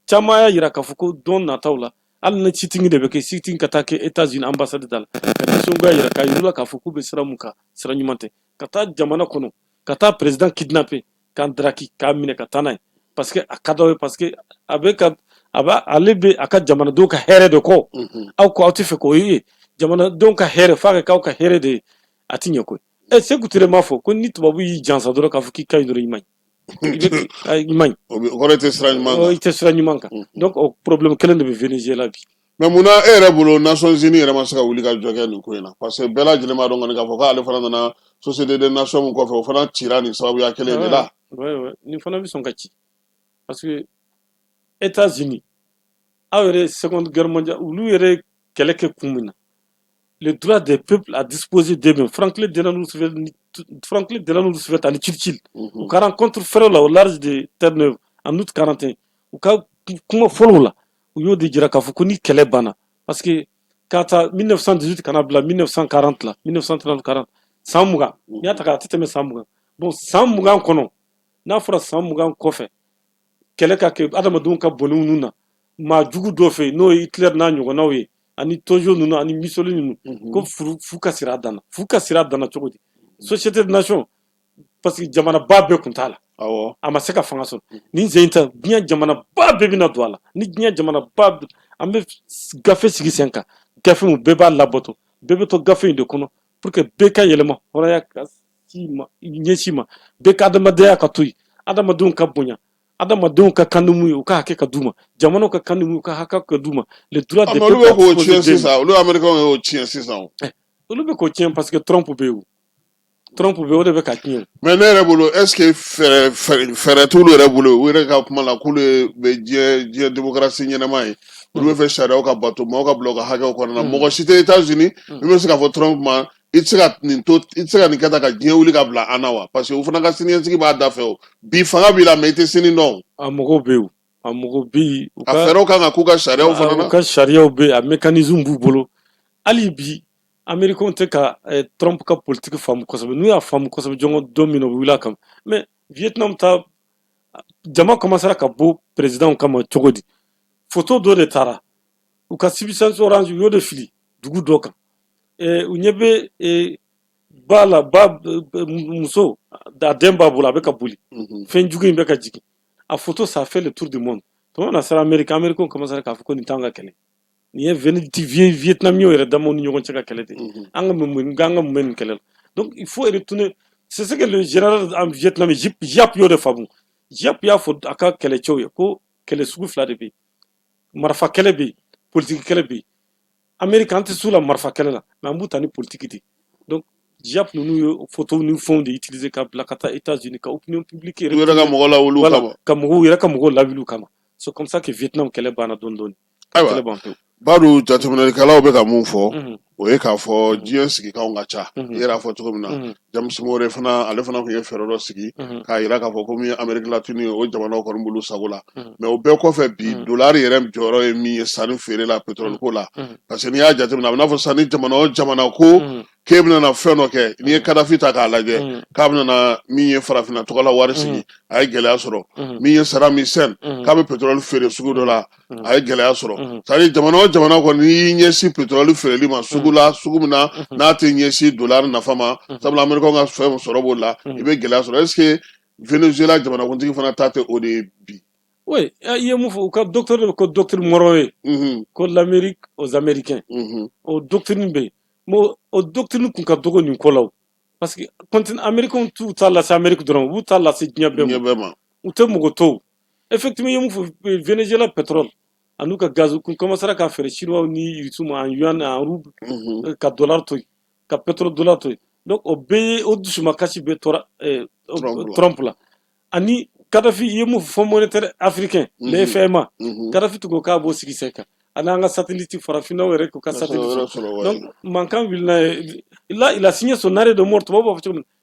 caman y'a jira k'a fɔ ko don nataw la hali ni sitting de bɛ kɛ sitting ka taa kɛ États-Unis ambassade da la ka nisɔngoya jira k'a yir'u la k'a fɔ k'u bɛ sira mun kan sira ɲuman tɛ ka taa jamana kɔnɔ ka taa président kidnapper k'an daraki k'a minɛ ka taa n'a ye parce que a ka d'aw ye parce que ale bɛ a ka jamanadenw ka hɛrɛ de kɔ aw ko aw tɛ fɛ k'o ye jamanadenw ka hɛrɛ f'a ka k'aw ka hɛrɛ de ye a tɛ ɲɛ koyi Sékou Touré m'a fɔ ko ni tubabu y'i jansa dɔrɔn k'a fɔ k'i ka ɲi dɔrɔn i ma ɲi i ma ɲi o kɔrɔ i tɛ sira ɲuman kan i tɛ sira ɲuman kan donc o problème kelen de bɛ Venezuela bi. mais munna e yɛrɛ bolo Nations Unies yɛrɛ ma se ka wuli ka jɔ kɛ nin ko in na parce que bɛɛ lajɛlen b'a dɔn kɔni k'a fɔ k'ale fana nana Société des Nations min kɔfɛ o fana cira nin sababuya kelen de la. nin fana bɛ sɔn ka ci parce que États-Unis aw yɛrɛ seconde guerre mondiale olu yɛrɛ kɛlɛ kɛ kun min na le droit des peuples à disposer d'eux-mêmes Franklin Delano Roosevelt ani Churchill u ka rencontre fɛrɛ la au large de Terre-Neuve en août 41 u ka kuma fɔlɔw la u y'o de jira k'a fɔ ko ni kɛlɛ banna parce que k'a ta 1918 kana bila 1940 la 1930-40 san mugan n'i y'a ta k'a tɛ tɛmɛ san mugan bon san mugan kɔnɔ n'a fɔra san mugan kɔfɛ kɛlɛ ka kɛ adamadenw ka bɔnɛw ninnu na maa jugu dɔ fɛ yen n'o ye Hitler n'a ɲɔgɔnnaw ye ani Tojo ninnu ani Mussolini ninnu ko fu ka sira a danna fu ka sira a danna cogo di société de nation parce que jamanaba bɛɛ kun t'a la a ma se ka fanga sɔrɔ ni sen ta diɲɛ jamanaba bɛɛ bɛna don a la ni diɲɛ jamanaba an bɛ gafe sigi sen kan gafe min bɛɛ b'a labɔtɔ bɛɛ bɛ to gafe in de kɔnɔ pour que bɛɛ ka yɛlɛma hɔrɔnya ka ɲɛsin ma bɛɛ ka adamadenya ka to yen adamadenw ka bonya adamadenw ka kan ni mun ye u ka hakɛ ka d'u ma jamanaw ka kan ni mun ye u ka hakɛ ka d'u ma les droits des peuples olu bɛ k'o tiɲɛ sisan olu américains y'o tiɲɛ sisan olu bɛ k'o tiɲɛ parce que Trump bɛ yen Trump bɛ o de bɛ ka tiɲɛ mais ne yɛrɛ bolo est ce que fɛɛrɛ t'olu yɛrɛ bolo u yɛrɛ ka kuma la k'olu bɛ diɲɛ démocratie ɲɛnama ye olu bɛ fɛ sariyaw ka bato maaw ka bila u ka hakɛw kɔnɔna na mɔgɔ si tɛ États-Unis min bɛ se k'a fɔ Trump ma i tɛ se ka nin kɛ ta ka diɲɛ wuli ka bila an na wa parce que u fana ka siniɲɛsigi b'a da fɛ o bi fanga b'i la mais i tɛ sini dɔn a mɔgɔw bɛ yen a mɔgɔw bɛ yen a fɛɛrɛw kan ka k'u ka sariyaw fana na u ka sariyaw bɛ yen a mécanisme b'u bolo hali bi américains tɛ ka Trump ka politique faamu kosɛbɛ n'u y'a faamu kosɛbɛ don min na u bɛ wuli a kama mais Vietnam ta jama commencera ka bɔ président kama cogo di photo dɔ de taara u ka civilisation orange u y'o de fili dugu dɔ kan u ɲɛ bɛ ba la ba muso a den b'a bolo a bɛ ka boli fɛn jugu in bɛ ka jigin a photo ça fait le tour du monde tuma na sera américains commencera k'a fɔ ko nin t'an ka kɛlɛ nin ye vietnamiens yɛrɛ damaw ni ɲɔgɔn cɛ ka kɛlɛ de an ka mun bɛ nin kɛlɛ la donc il faut retourner c'est ce que le général en Vietnam Giap y'o de faamu Giap y'a fɔ a ka kɛlɛcɛw ye ko kɛlɛ sugu fila de bɛ yen marifa kɛlɛ bɛ yen politique kɛlɛ bɛ yen Amérique an tɛ s'u la marifa kɛlɛ la mais an b'u ta ni politique de donc Giap ninnu ye photo ni fɛnw de utiliser ka bila ka taa États-Unis ka opinion publique u yɛrɛ ka mɔgɔw lawuli u kama ka mɔgɔw yɛrɛ ka mɔgɔw lawuli u kama c'est comme ça que Vietnam kɛlɛ banna dɔɔni dɔɔni ayiwa badu jateminɛlikɛlaw bɛ ka mun fɔ o ye k'a fɔ diɲɛ sigikanw ka ca i yɛrɛ fɔ cogo min na James More fana ale fana tun ye fɛɛrɛ dɔ sigi k'a yira k'a fɔ ko min ye Amérique latine ye o jamanaw kɔni b'olu sago la mais o bɛɛ kɔfɛ bi dolari yɛrɛ jɔyɔrɔ ye min ye sanni feere la pétrole ko la parce que n'i y'a jateminɛ a bɛ n'a fɔ sanni jamana o jamana ko k'e bɛna fɛn dɔ kɛ n'i ye Kadafi ta k'a lajɛ k'a bɛna min ye farafinna tɔgɔla wari sigi a ye gɛlɛya sɔrɔ min ye Saddam Hussein k'a bɛ pétrole feere sugu dɔ la a ye gɛlɛya sɔrɔ c'est à dire jamana o jamana kɔni n'i y'i ɲɛsin pétrole feereli ma sugu la sugu min na n'a tɛ ɲɛsin dolari nafa ma sabula américains ka fɛn sɔrɔ b'o la i bɛ gɛlɛya sɔrɔ est ce que Venezuela jamanakuntigi fana ta tɛ o de ye bi. Oui, il y a un docteur Moroye, que l'Amérique aux Américains, au doctrine B, au doctrine qu'on a dogo ni kola. Parce que quand les Américains tout ça là c'est Amérique de l'Ouest, ou ça là c'est Niabema, ou te mogoto. Effectivement, il y a Venezuela pétrole. À nous que gaz, qu'on commencera à faire chinois ni en yuan en rouble, qu'à dollar toi, qu'à pétrole dollar toi. Donc au B, au dessus ma cache B Trump là. Ani Kadhafi ye mu fonds monétaire africain le FMA Kadhafi to ka bo sigi seka ananga satellite farafina were ko ka satellite donc mankan il a signé son arrêt de mort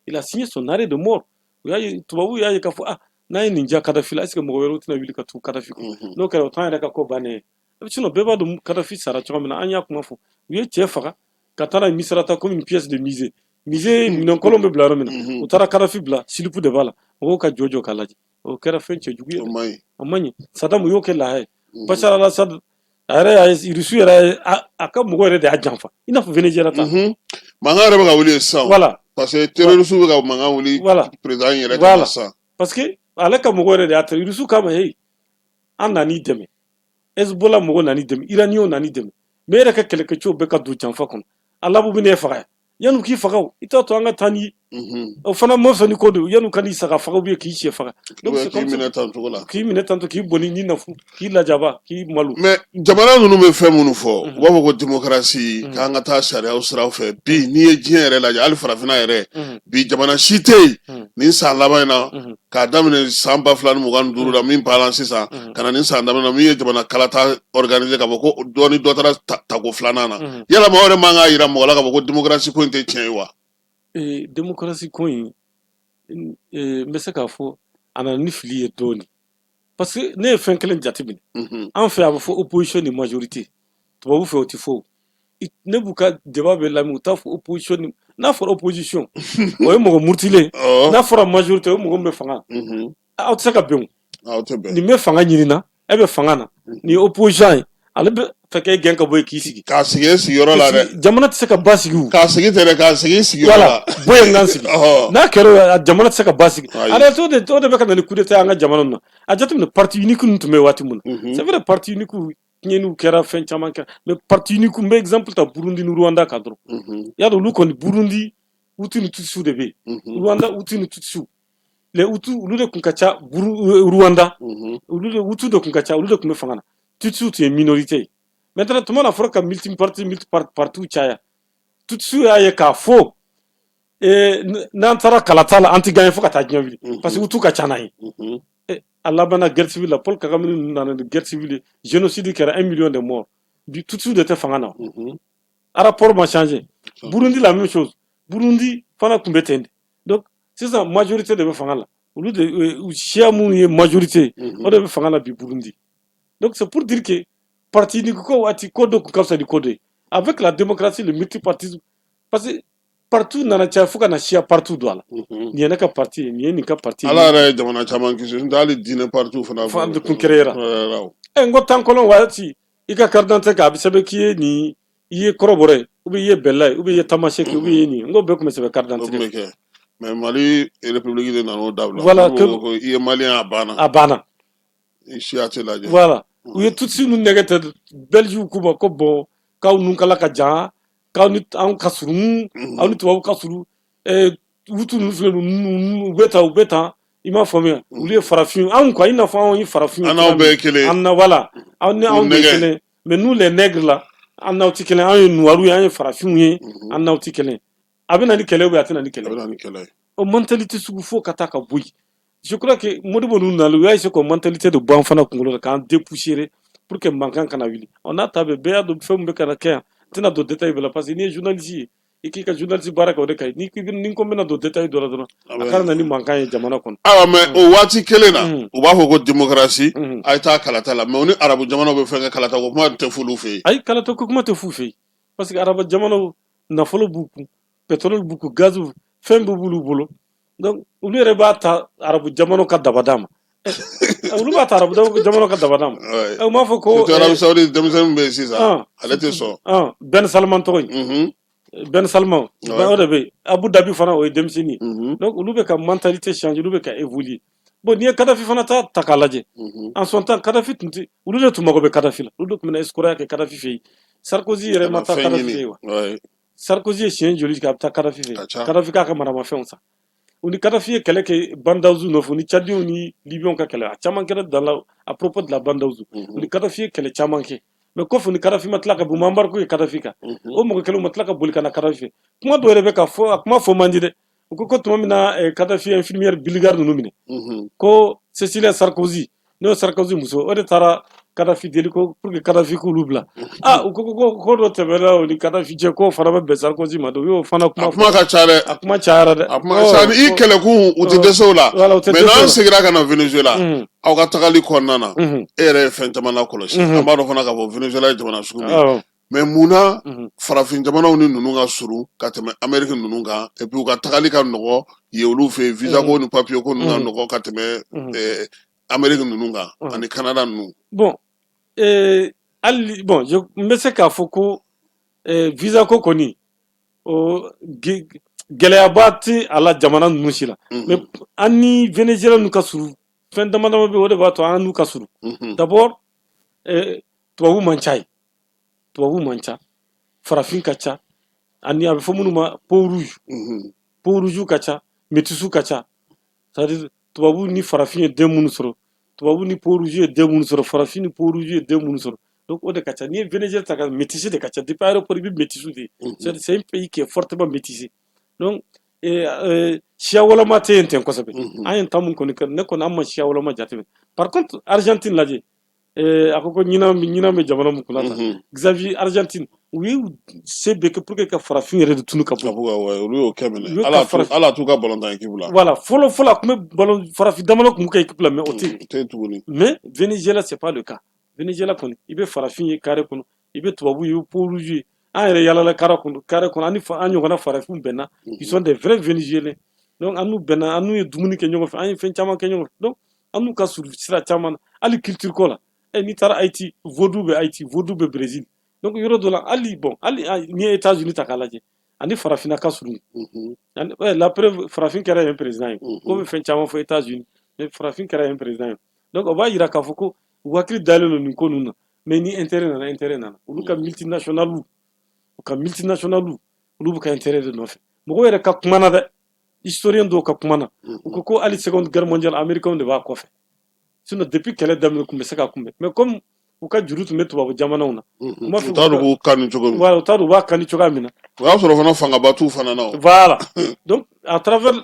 il a signé son arrêt de mort ya ka fo na ninja Kadhafi la est-ce que mo wero tina wili ka tu Kadhafi no ka o tan ka ko bane chino beba do Kadhafi sara chama na anya kuma fo ye chefa ka tara misrata comme une pièce de musée non colombe bla romina utara Kadhafi bla silipu de bala o ka jojo kalaji o kɛra fɛn cɛjugu ye a man ɲi Sadamu y'o kɛ laha ye Bashar al-Assad a yɛrɛ Rusi yɛrɛ a ka mɔgɔ yɛrɛ de y'a janfa i n'a fɔ Venezuela ta mankan yɛrɛ bɛ ka wuli sisan voilà parce que terroristes bɛ ka mankan wuli président yɛrɛ kan sisan parce que ale ka mɔgɔ yɛrɛ de y'a ta Rusi kama hey an nan'i dɛmɛ Hezbollah mɔgɔ nan'i dɛmɛ Iraniens nan'i dɛmɛ mais e yɛrɛ ka kɛlɛkɛcɛw bɛɛ ka don janfa kɔnɔ a laban bɛ n'e faga yan'u k'i faga i t'a to an ka taa n'i ye o fana ma sɔn ni ko don yan'u ka n'i saga faga ou bien k'i sɛ faga k'i minɛ tan cogo la k'i minɛ tantɔ k'i bɔnni n'i nafu k'i lajaba k'i malo mais jamana ninnu bɛ fɛn minnu fɔ u b'a fɔ ko démocratie k'an ka taa sariyaw siraw fɛ bi n'i ye diɲɛ yɛrɛ lajɛ hali farafinna yɛrɛ bi jamana si tɛ yen nin san laban in na k'a daminɛ san 2025 la min banna sisan ka na nin san daminɛ na min ye jamana kalata organiser k'a fɔ ko dɔ ni dɔ taara tako filanan na yala maa wɛrɛ man k'a yira mɔgɔ la k'a fɔ ko démocratie ko in tɛ tiɲɛ ye wa. démocratie ko in n bɛ se k'a fɔ a nana ni fili ye dɔɔni parce que ne ye fɛn kelen jateminɛ an fɛ a bɛ fɔ opposition ni majorité tubabu fɛ o tɛ fɔ ne b'u ka débat bɛ lamɛn u t'a fɔ opposition n'a fɔra opposition o ye mɔgɔ murutilen n'a fɔra majorité o ye mɔgɔ min bɛ fanga aw tɛ se ka bɛn o nin bɛ fanga ɲini na e bɛ fanga na nin ye opposition ye ale bɛ fɛ k'e gɛn ka bɔ yen k'i sigi k'a sigi e sigiyɔrɔ la dɛ jamana tɛ se ka ba sigi k'a sigi tɛ dɛ k'a sigi sigiyɔrɔ la bɔ yen k'an sigi n'a kɛra jamana tɛ se ka ba sigi ale o de bɛ ka na ni coup d'état an ka jamana na a jateminɛ parti unique ninnu tun bɛ waati min na c'est vrai parti unique tiɲɛniw kɛra fɛn caman kɛra mais parti unique n bɛ exemple ta Burundi ni Rwanda kan dɔrɔn y'a dɔn olu kɔni Burundi Hutu ni Tutsiw de bɛ yen Rwanda Hutu ni Tutsiw les Hutu olu de tun ka ca Rwanda olu de Hutu de tun ka ca olu de tun bɛ fanga na Tutsiw tun ye minorité ye maintenant tuma na fɔra ka multi-parti caya Tutsiw y'a ye k'a fɔ n'an taara kalata la an tɛ gagner fo ka taa diɲɛ wuli parce que Hutu ka ca n'an ye a labanna guerre civile la Paul Kagame ninnu nana ni guerre civile génocide kɛra 1 million de morts bi Tutsiw de tɛ fanga na rapport ma changé Burundi la même chose Burundi fana tun bɛ ten de donc sisan majorité de bɛ fanga la olu de siya minnu ye majorité o de bɛ fanga la bi Burundi donc c'est pour dire que parti unique ko waati ko dɔ tun ka fisa ni ko dɔ ye avec la démocratie le multipartisme parce que partout nana caya fo ka na siya partout don a la nin ye ne ka parti ye nin ye nin ka parti ye ala yɛrɛ ye jamana caman kisi n tɛ hali diinɛ parti fana kun créera n ko tan kɔnɔ waati i ka carte d'identité kan a bɛ sɛbɛn k'i ye nin i ye kɔrɔbɔrɔ ye ou bien i ye bɛla ye ou bien i ye tamasɛki ou bien i ye nin n ko bɛɛ tun bɛ sɛbɛn carte d'identité mais Mali république de nana o dabila voilà ko i ye malien a banna i siya tɛ lajɛ voilà u ye tutsi ninnu nɛgɛ tɛ Belgique k'u ma ko bon k'aw nun kala ka jan k'aw ni anw ka surun aw ni tubabu ka surun Hutu ninnu filɛ u bɛ tan i m'a faamuya olu ye farafin anw quoi i n'a fɔ anw ye farafin an n'aw bɛɛ ye kelen an na voilà aw ni anw de ye kelen mais nous les nègres là an n'aw tɛ kelen anw ye noirs ye an ye farafinw ye an n'aw tɛ kelen a bɛ na ni kɛlɛ ou bien a tɛ na ni kɛlɛ o mentalité sugu fo ka taa ka bɔ yen je crois que Modibo ninnu nana u y'a essayer k'o mentalité de bɔ an fana kunkolo la k'an dépoussiérer pour que mankan kana wuli n'a ta bɛɛ y'a dɔn fɛn min bɛ ka na kɛ yan n tɛna don détail bɛɛ la parce que n'i ye journaliste ye i k'i ka journaliste baara kɛ o de ka ɲi ni ko n bɛna don détail dɔ la dɔrɔn a kana na ni mankan ye jamana kɔnɔ awa mais o waati kelen na u b'a fɔ ko démocratie a ye taa kalata la mais o ni arabu jamanaw bɛ fɛn kɛ kalata ko kuma tɛ f'olu fɛ yen ayi kalata ko kuma tɛ f'u fɛ yen parce que arabu jamanaw nafolo b'u kun pétrole b'u kun gaz fɛn b'u bolo donc olu yɛrɛ b'a ta arabu jamanaw ka dabada ma olu b'a ta arabu jamanaw ka dabada ma u m'a fɔ ko arabu saoudite denmisɛnnin bɛ yen sisan ale tɛ sɔn Ben Salman tɔgɔ in Ben Salman o de bɛ yen Abu Dhabi fana o ye denmisɛnnin ye donc olu bɛ ka mentalité changer olu bɛ ka évoluer bon n'i ye Kadafi fana ta k'a lajɛ en son temps Kadafi tun tɛ olu de tun mago bɛ Kadafi la olu de tun bɛna escroquer kɛ Kadafi fɛ yen Sarkozy yɛrɛ ma taa Kadafi fɛ yen wa Sarkozy ye siɲɛ joli kɛ a bɛ taa Kadafi fɛ yen Kadafi k'a ka maramafɛnw san u ni Kadafi ye kɛlɛ kɛ Bandawuzu nɔfɛ u ni Tchadiens ni Libyens ka kɛlɛ a caman kɛra à propos de la Bandawuzu u ni Kadafi ye kɛlɛ caman kɛ mais kɔfɛ u ni Kadafi ma tila ka bɔ Mambarko ye Kadafi kan o mɔgɔ kelen ma tila ka boli ka na Kadafi fɛ kuma dɔw yɛrɛ bɛ ka fɔ a kuma fɔ man di dɛ u ko tuma min na Kadafi infirmière Biligar ninnu minɛ ko Cécilia Sarkozy n'o ye Sarkozy muso o de taara Kadafi deli ko pour que Kadafi k'olu bila u ko dɔ tɛmɛna o ni Kadafi cɛ k'o fana bɛ bɛn Sarkozy ma donc u y'o fana kuma fɔ a kuma ka ca dɛ a kuma cayara dɛ a kuma ka ca i kɛlɛkun u tɛ dɛsɛ o la mais n'an seginna ka na Venezuela aw ka tagali kɔnɔna na e yɛrɛ ye fɛn caman lakɔlɔsi an b'a dɔn fana k'a fɔ Venezuela ye jamana sugu min ye mais munna farafin jamanaw ni ninnu ka surun ka tɛmɛ Amérique ninnu kan et puis u ka tagali ka nɔgɔ yen olu fɛ yen visa ko ni papier ko ninnu ka nɔgɔ ka tɛmɛ Amérique ninnu kan ani Canada ninnu. Bon hali bon n bɛ se k'a fɔ ko visa ko kɔni gɛlɛyaba tɛ a la jamana ninnu si la mais an ni Venezuela n'u ka surun fɛn dama dama bɛ yen o de b'a to an n'u ka surun d'abord tubabu man ca yen tubabu man ca farafin ka ca ani a bɛ fɔ minnu ma peau rouge ka ca métissu ka ca c'est à dire tubabu ni farafin ye den minnu sɔrɔ tubabu ni peau rouge ye den minnu sɔrɔ farafin ni peau rouge ye den minnu sɔrɔ donc o de ka ca n'i ye Venezuela ta ka métissé de ka ca depuis aéroport i bɛ métissu de c'est un pays qui est fortement métissé donc siya wɔlɔma tɛ yen ten kosɛbɛ an ye tan mun kɔni kɛ ne kɔni an ma siya wɔlɔma jateminɛ par contre Argentine lajɛ a ko ɲinan bɛ jamana mun kunna tan Xavier Argentine u ye se bɛɛ kɛ pour que ka farafin yɛrɛ de tunu ka bɔ olu y'o kɛ minɛ ala t'u ka balontan équipe la voilà fɔlɔ a tun bɛ farafin damana tun bɛ kɛ équipe la mais o tɛ yen tuguni mais Venezuela c'est pas le cas Venezuela kɔni i bɛ farafin ye carré kɔnɔ i bɛ tubabu ye i bɛ peau rouge ye an yɛrɛ yalala carré kɔnɔ an ɲɔgɔnna farafinw bɛnna ils sont des vrais vénézuéliens donc an n'u bɛnna an n'u ye dumuni kɛ ɲɔgɔn fɛ an ye fɛn caman kɛ ɲɔgɔn fɛ donc an n'u ka surun sira caman na hali culture ko la n'i taara Haïti vaudou bɛ Haïti vaudou bɛ Brésil donc yɔrɔ dɔ la hali n'i ye États-Unis ta k'a lajɛ ani farafinna ka surun la preuve farafin kɛra yen président ye ko bɛ fɛn caman fɔ États-Unis mais farafin kɛra yen président ye donc o b'a yira k'a fɔ ko u hakili dalen don nin ko ninnu na mais ni intérêt nana olu ka multinationales olu bɛ ka intérêt de nɔfɛ mɔgɔw yɛrɛ ka kuma na dɛ historien dɔw ka kuma na u ko hali seconde guerre mondiale américain de b'a kɔfɛ sinon depuis kɛlɛ daminɛ tun bɛ se ka kunbɛn mais comme u ka juru tun bɛ tubabu jamanaw na u t'a dɔn k'u kani cogo min voilà u t'a dɔn u b'a kani cogoya min na o y'a sɔrɔ fana fangaba t'u fana na voilà donc à travers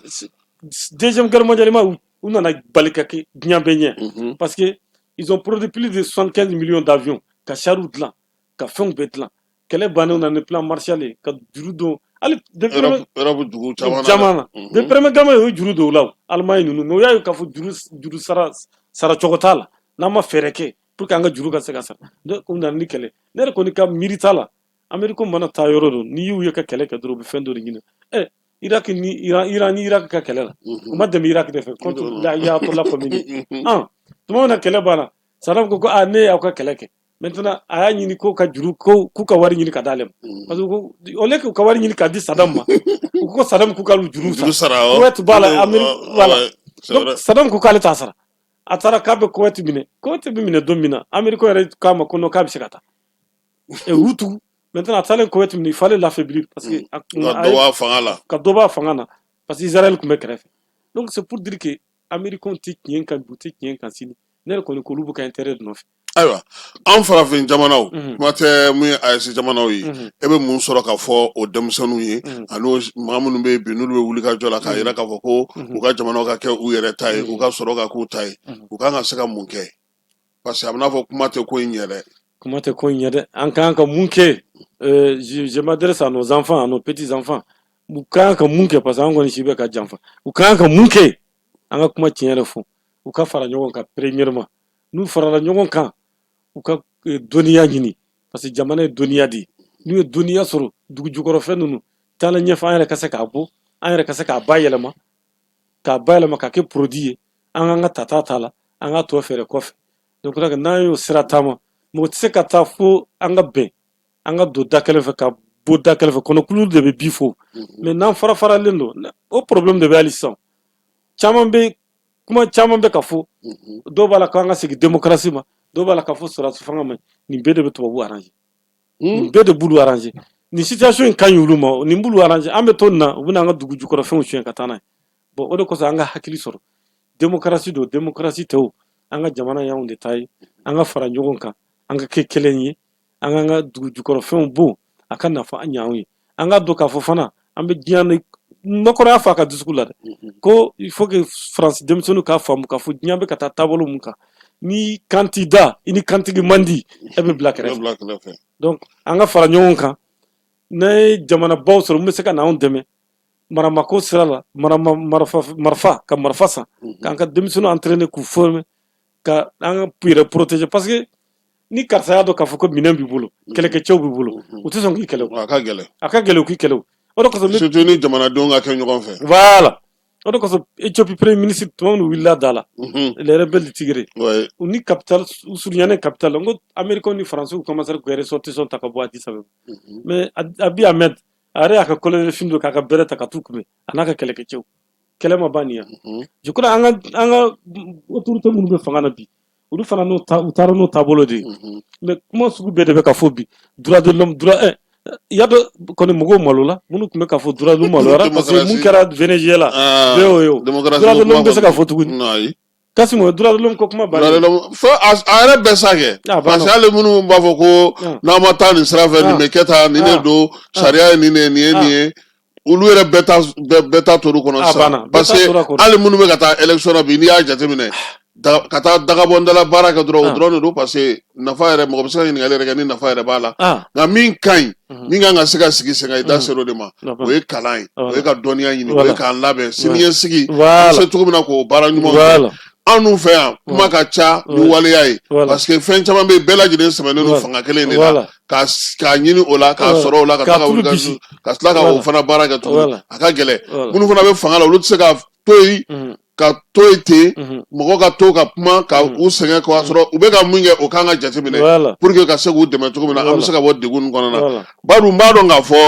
deuxième guerre mondiale u nana bali ka kɛ diɲɛ bɛɛ ɲɛ parce que ils ont produit plus de 75 millions d'avions ka chariw dilan ka fɛnw bɛɛ dilan kɛlɛ bannen na ni plan Marshall ye ka juru don hali Europe dugu caman na de premier gama ye o juru don o la Allemagne ninnu mais o y'a ye k'a fɔ juru sara cogo t'a la n'an ma fɛɛrɛ kɛ pour que an ka juru ka se ka sara donc u nana ni kɛlɛ ne yɛrɛ kɔni ka miiri t'a la Américain mana taa yɔrɔ dɔ n'i y'u ye ka kɛlɛ kɛ dɔrɔn u bɛ fɛn dɔ de ɲini Irak ni Iran ni Irak ka kɛlɛ la u ma dɛmɛ Irak de fɛ contre l'ayatollah Khomeini tuma min na kɛlɛ banna Saddam ko ne y'aw ka kɛlɛ kɛ maintenant a y'a ɲini k'u ka juru k'u ka wari ɲini ka d'ale ma parce que au lieu k'u ka wari ɲini ka di Saddam ma u ko Saddam k'u ka juru sara Kuwait b'a la Amérique voilà donc Saddam ko k'ale t'a sara a taara k'a bɛ Kuwait minɛ Kuwait bɛ minɛ don min na Américain yɛrɛ k'a ma ko non k'a bɛ se ka taa u y'u tugu maintenant a taalen Kuwait minɛ il fallait l'affaiblir parce que ka dɔ b'a fanga na parce que Israël tun bɛ kɛrɛfɛ donc c'est pour dire que Américain tɛ tiɲɛ kan bi u tɛ tiɲɛ kan sini ne yɛrɛ kɔni k'olu bɛ ka intérêt de nɔfɛ ayiwa an farafin jamanaw kuma tɛ mun ye AES jamanaw ye e bɛ mun sɔrɔ ka fɔ o denmisɛnninw ye ani maa minnu bɛ yen bi n'olu bɛ wuli ka jɔ la k'a yira k'a fɔ ko u ka jamanaw ka kɛ u yɛrɛ ta ye u ka sɔrɔ ka k'u ta ye u kan ka se ka mun kɛ parce que a bɛ n'a fɔ kuma tɛ ko in ɲɛ dɛ kuma tɛ ko in ɲɛ dɛ an kan ka mun kɛ je m'adresse à nos enfants à nos petits enfants u kan ka mun kɛ parce que an kɔni si bɛ ka janfa u kan ka mun kɛ an ka kuma tiɲɛ yɛrɛ fɔ u ka fara ɲɔgɔn kan premièrement n'u farala ɲɔgɔn kan u ka dɔnniya ɲini parce que jamana ye dɔnniya de ye n'u ye dɔnniya sɔrɔ dugu jukɔrɔfɛn ninnu taala ɲɛfɛ an yɛrɛ ka se k'a bɔ an yɛrɛ ka se k'a bayɛlɛma k'a kɛ produit ye an k'an ka tata t'a la an k'a tɔ fɛɛrɛ kɔfɛ donc n'an y'o sira taama mɔgɔ tɛ se ka taa fo an ka bɛn an ka don da kelen fɛ ka bɔ da kelen fɛ kɔnɔkulu de bɛ bi fo mais n'an fara-faralen don o problème de bɛ hali sisan kuma caman bɛ ka fɔ dɔw b'a la k'an ka segin démocratie ma dɔw b'a la k'a fɔ sɔrɔdasi fanga ma nin bɛɛ de bɛ tubabu arranger nin bɛɛ de b'olu arranger nin situation in ka ɲi olu ma nin b'olu arranger an bɛ to nin na u bɛna an ka dugu jukɔrɔ fɛnw suɲɛ ka taa n'a ye bon o de kosɔn an ka hakili sɔrɔ démocratie don démocratie tɛ o an ka jamana y'anw de ta ye an ka fara ɲɔgɔn kan an ka kɛ kelen ye an k'an ka dugu jukɔrɔ fɛnw bon a ka nafa an ɲɛ anw ye an ka dɔn k'a fɔ fana an bɛ diɲɛ Macron y'a fɔ a ka discours la dɛ ko il faut que France denmisɛnninw k'a faamu k'a fɔ diɲɛ bɛ ka taa taabolo mun kan ni kan t'i da i ni kantigi man di e bɛ bila kɛrɛfɛ donc an ka fara ɲɔgɔn kan n'an ye jamanabaw sɔrɔ mun bɛ se ka n'anw dɛmɛ maramako sira la marifa ka marifa san k'an ka denmisɛnninw entraîner k'u former ka an ka yɛrɛ protéger parce que ni karisa y'a dɔn k'a fɔ ko minɛn b'i bolo kɛlɛkɛcɛw b'i bolo u tɛ sɔn k'i kɛlɛ o a ka gɛlɛn u k'i kɛlɛ o de kosɔn surtout ni jamanadenw ka kɛ ɲɔgɔn fɛ voilà o de kosɔn Éthiopie premier ministre tuma min wulila da la les rebelles du Tigré u ni capitale u surunyalen capitale n ko Américains ni Français commencé k'u ressortissants ta ka bɔ Addis Abeba mais Abiy Ahmed a yɛrɛ y'a ka colonel fin dɔ k'a ka bɛrɛ ta ka t'u kunbɛn a n'a ka kɛlɛkɛcɛw kɛlɛ ma ban nin yan je crois an ka autorité minnu bɛ fanga na bi olu fana u taara n'o taabolo de ye mais kuma sugu bɛɛ de bɛ ka fɔ bi droit de l'homme i y'a dɔn kɔni mɔgɔw malola minnu tun bɛ k'a fɔ droit de l'homme maloyara parce que mun kɛra Venezuela bɛɛ y'o ye o droit de l'homme bɛ se ka fɔ tuguni Kassim droit de l'homme ko kuma bannen fo a yɛrɛ bɛɛ sa kɛ parce que hali minnu b'a fɔ ko n'an ma taa nin sira fɛ nin bɛ kɛ tan nin de don sariya ye nin de ye nin ye nin ye olu yɛrɛ bɛɛ ta t'olu kɔnɔ sisan parce que hali minnu bɛ ka taa élection na bi n'i y'a jateminɛ ka taa dagabɔndala baara kɛ dɔrɔn o dɔrɔn de don parce que nafa yɛrɛ mɔgɔ bɛ se ka ɲininkali yɛrɛ kɛ ni nafa yɛrɛ b'a la nka min ka ɲi min kan ka se ka sigi sen kan i da ser'o de ma o ye kalan ye o ye ka dɔnniya ɲini o ye k'an labɛn siniɲɛsigi an bɛ se cogo min na k'o baara ɲuman kɛ an n'u fɛ yan kuma ka ca ni waleya ye parce que fɛn caman bɛ bɛɛ lajɛlen sɛbɛnnen don fanga kelen de la k'a ɲini o la k'a sɔrɔ o la ka tila ka wuli ka tila ka o fana baara kɛ tuguni a ka gɛlɛn minnu fana bɛ fanga la olu tɛ se ka to yen ka to yen ten mɔgɔ ka to ka kuma ka u sɛgɛn k'a sɔrɔ u bɛ ka mun kɛ o kan ka jateminɛ pour que ka se k'u dɛmɛ cogo min na an bɛ se ka bɔ degun nin kɔnɔ na badu n b'a dɔn k'a fɔ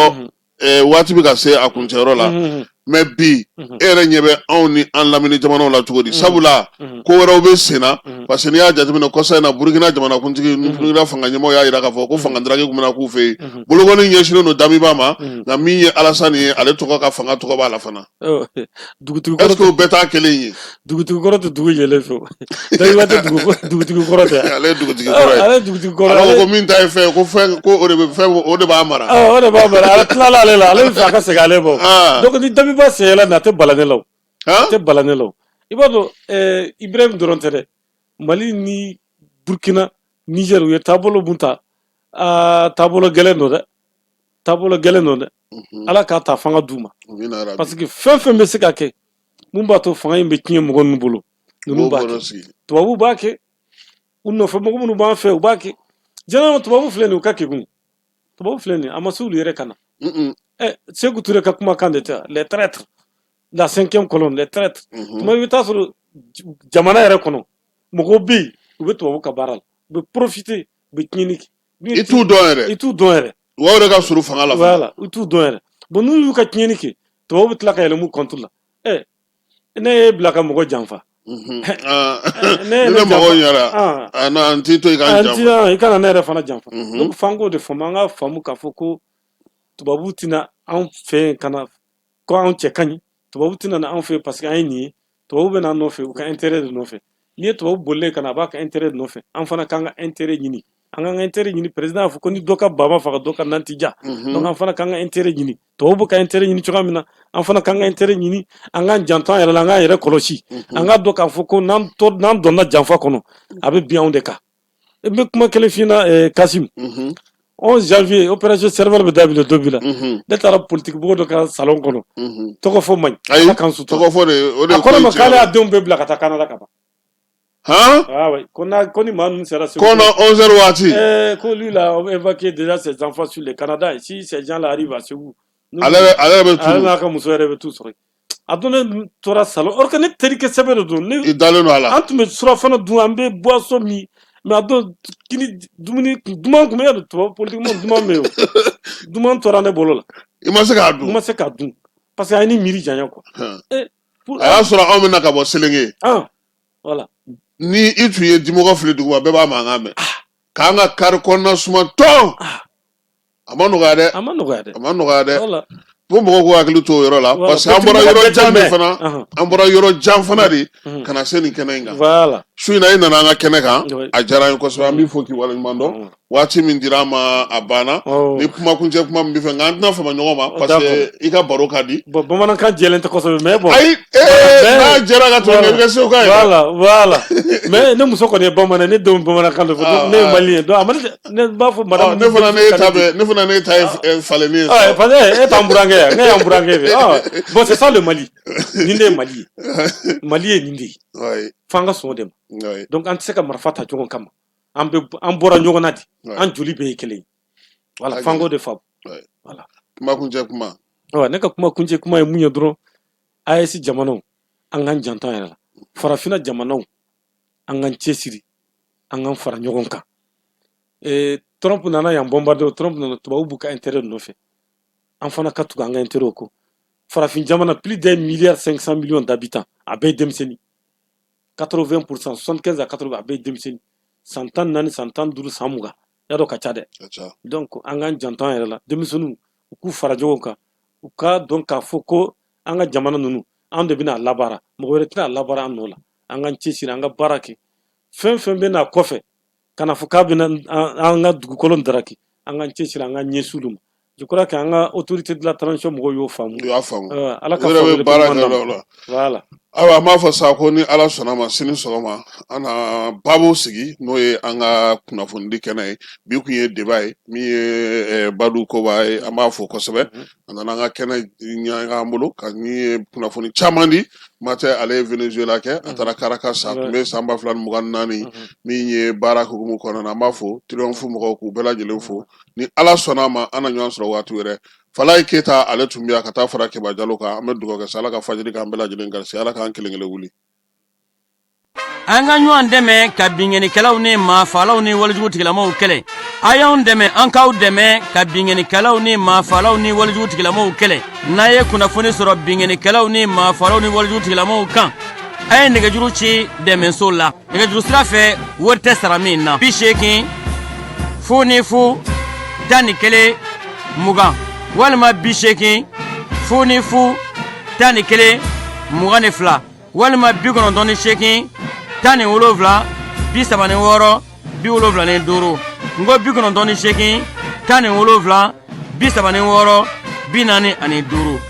waati bɛ ka se a kuncɛyɔrɔ la mais bi e yɛrɛ ɲɛ bɛ anw ni an lamini jamanaw la cogo di sabula ko wɛrɛw bɛ sen na parce que n'i y'a jateminɛ kɔsa in na Burukina jamanakuntigi ni Burukina fanga ɲɛmɔgɔ y'a jira k'a fɔ ko fanga daraki tun bɛna k'u fɛ yen bolokɔni ɲɛsinnen don Damiba ma nka min ye Alasani ye ale tɔgɔ ka fanga tɔgɔ b'a la fana est-ce que o bɛɛ t'a kelen ye dugutigi kɔrɔ tɛ dugu yɛlɛ fɛ Damiba tɛ dugutigi kɔrɔ tɛ ale ye dugutigi kɔrɔ ye ale ye dugutigi kɔrɔ ye ko min ta ye fɛn ko o de bɛ fɛn o de b'a mara o de b'a mara ale tilala ale la ale bɛ fɛ a ka segin ale ma donc ni Damiba sɛgɛnna a tɛ balanɛ la o a tɛ balanɛ la o i b'a dɔn Ibrahim dɔrɔn tɛ dɛ Mali ni Burkina Niger u ye taabolo mun ta taabolo gɛlɛn don dɛ taabolo gɛlɛn don dɛ Ala k'a ta fanga d'u ma parce que fɛn fɛn bɛ se ka kɛ mun b'a to fanga in bɛ tiɲɛ mɔgɔ ninnu bolo ninnu b'a kɛ tubabuw b'a kɛ u nɔfɛ mɔgɔ minnu b'an fɛ u b'a kɛ jɛnɛma tubabuw filɛ nin u ka kegun tubabuw filɛ nin a ma se olu yɛrɛ ka na Sékou Touré ka kumakan de tɛ les traîtres la 5e colonne les traîtres tuma i bɛ taa sɔrɔ jamana yɛrɛ kɔnɔ mɔgɔw bɛ yen u bɛ tubabu ka baara la u bɛ profiter u bɛ tiɲɛni kɛ i t'u dɔn yɛrɛ i t'u dɔn yɛrɛ wa o de ka surun fanga la voilà i t'u dɔn yɛrɛ bon n'u y'u ka tiɲɛni kɛ tubabu bɛ tila ka yɛlɛm'u compte la ne ye bila ka mɔgɔ janfa ne mɔgɔw ɲɛna n t'i to i ka janfa i kana ne yɛrɛ fana janfa donc f'an k'o de faamu an ka faamu k'a fɔ ko tubabu tɛna anw fɛ yen ka na ko anw cɛ ka ɲi tubabu tɛna na anw fɛ yen parce que an ye nin ye tubabu bɛ na an nɔfɛ u ka intérêt de nɔfɛ n'i ye tubabu bolilen ka na a b'a ka intérêt de nɔfɛ an fana k'an ka intérêt ɲini an k'an ka intérêt ɲini président y'a fɔ ko ni dɔ ka baba faga dɔ ka nan ti ja donc an fana k'an ka intérêt ɲini tubabu bɛ ka intérêt ɲini cogoya min na an fana k'an ka intérêt ɲini an k'an janto an yɛrɛ la an k'an yɛrɛ kɔlɔsi an k'a dɔn k'a fɔ ko n'an donna janfa kɔnɔ a bɛ bin anw de kan n bɛ kuma kelen f'i ɲɛna Kasim 11 janvier opération Serval bɛ daminɛ don min na ne taara politique mɔgɔ dɔ ka salon kɔnɔ tɔgɔ fɔ man ɲi ala k'an sutura tɔgɔ fɔ de o de a kɔrɔ ma k'ale y'a denw bɛɛ bila ka taa Canada ka ban ko ni maa ninnu sera Segu ko na 11h waati ko lui là on va évacuer déjà ses enfants sur le Canada et si ces gens là arrivent à Segu ale bɛ n'a ka muso yɛrɛ bɛ t'u sɔrɔ a don ne tora salon or que ne terikɛ sɛbɛn de don i dalen don a la an tun bɛ surafana dun an bɛ boisson min mais a don kini dumuni duman tun bɛ yen tubabu politique mɔgɔ duman bɛ yen o duman tora ne bolo la i ma se k'a dun n ma se k'a dun parce que a ye ni miiri janya quoi a y'a sɔrɔ anw bɛna ka bɔ Selenge voilà ni i tun ye dimɔgɔ fili dugu ma bɛɛ b'a mankan mɛn k'an ka kari kɔnɔna suma tɔn a ma nɔgɔya dɛ a ma nɔgɔya dɛ fo mɔgɔw k'u hakili to o yɔrɔ la parce que an bɔra yɔrɔ jan de fana an bɔra yɔrɔ jan fana de ka na se nin kɛnɛ in kan su in na i nana an ka kɛnɛ kan a diyara an ye kosɛbɛ an b'i fo k'i waleɲuman dɔn waati min dira an ma a banna ni kumakuncɛ kuma min bɛ fɛ nka an tɛna fama ɲɔgɔn ma parce que i ka baro ka di bamanankan jɛlen tɛ kosɛbɛ mais bon ayi n'a jɛra ka tɛmɛ i bɛ kɛ Segu ka ye voilà mais ne muso kɔni ye bamanan ne denw bamanankan de fɔ ne ye maliyɛn donc a ma ne b'a fɔ madame ne fana ne ta ye falenni ye parce que e t'an burankɛ yan ne y'an burankɛ fɛ bon c'est ça le Mali nin de ye Mali ye Mali ye nin de ye f'an ka sɔn o de ma donc an tɛ se ka marifa ta ɲɔgɔn kama an bɔra ɲɔgɔn na de an joli bɛɛ ye kelen ye voilà f'an k'o de faamu voilà kumakuncɛ kuma ne ka kumakuncɛ kuma ye mun ye dɔrɔn AES jamanaw an k'an janto an yɛrɛ la farafinna jamanaw an k'an cɛsiri an k'an fara ɲɔgɔn kan Trump nana yan bombarder Trump nana tubabu b'u ka intérêt nɔfɛ an fana ka tugu an ka intérêt kɔ farafin jamana plus d'1,5 milliard d'habitants a bɛɛ ye denmisɛnnin 80% 75 à 80 a bɛɛ ye denmisɛnnin san 14 san 15 san 20 y'a dɔn ka ca dɛ donc an k'an janto an yɛrɛ la denmisɛnninw u k'u fara ɲɔgɔn kan u k'a dɔn k'a fɔ ko an ka jamana ninnu an de bɛna labaara mɔgɔ wɛrɛ tɛna labaara an nɔ la an k'an cɛsiri an ka baara kɛ fɛn fɛn bɛ n'a kɔfɛ kana fɔ k'a bɛna an ka dugukolo daraki an k'an cɛsiri an ka ɲɛsin olu ma je crois que an ka autorité de la transition mɔgɔw y'o faamu u y'a faamu ala ka faamuyali ko ɲuman d'an ma voilà awa ma fɔ sa ko ni ala sɔnna ma sini sɔgɔma an na baabu sigi n'o ye an ka kunnafonidi kɛnɛ ye bi kun ye débat ye min ye Badu Koba ye an b'a fɔ kosɛbɛ a nana an ka kɛnɛ ɲaga bolo ka ni kunnafoni caman di matɛ ale ye Venezuela kɛ a taara Caracas a tun bɛ san 2024 min ye baara hukumu kɔnɔna na an b'a fɔ Triomphe mɔgɔw k'u bɛɛ lajɛlen fo ni ala sɔnna ma an na ɲɔgɔn sɔrɔ waati wɛrɛ Falaye Keyita ale tun bɛ yan ka taa fara Keba Jalo kan an bɛ dugawu kɛ Ala ka fajiri k'an bɛɛ lajɛlen garisi Ala k'an kelen kelen wuli an ka ɲɔgɔn dɛmɛ ka binŋɛnikɛlaw ni maafalaw ni walijugutigilamɔgɔw kɛlɛ a y'anw dɛmɛ an k'aw dɛmɛ ka binŋɛnikɛlaw ni maafalaw ni walijugutigilamɔgɔw kɛlɛ n'a ye kunnafoni sɔrɔ binŋɛnikɛlaw ni maafalaw ni walijugutigilamɔgɔw kan a ye nɛgɛjuru ci dɛmɛso la nɛgɛjuru sira fɛ wari tɛ sara min na 80 00 11 20 walima 80 00 11 22 walima 98 17 36 75 ngo 98 17 36 45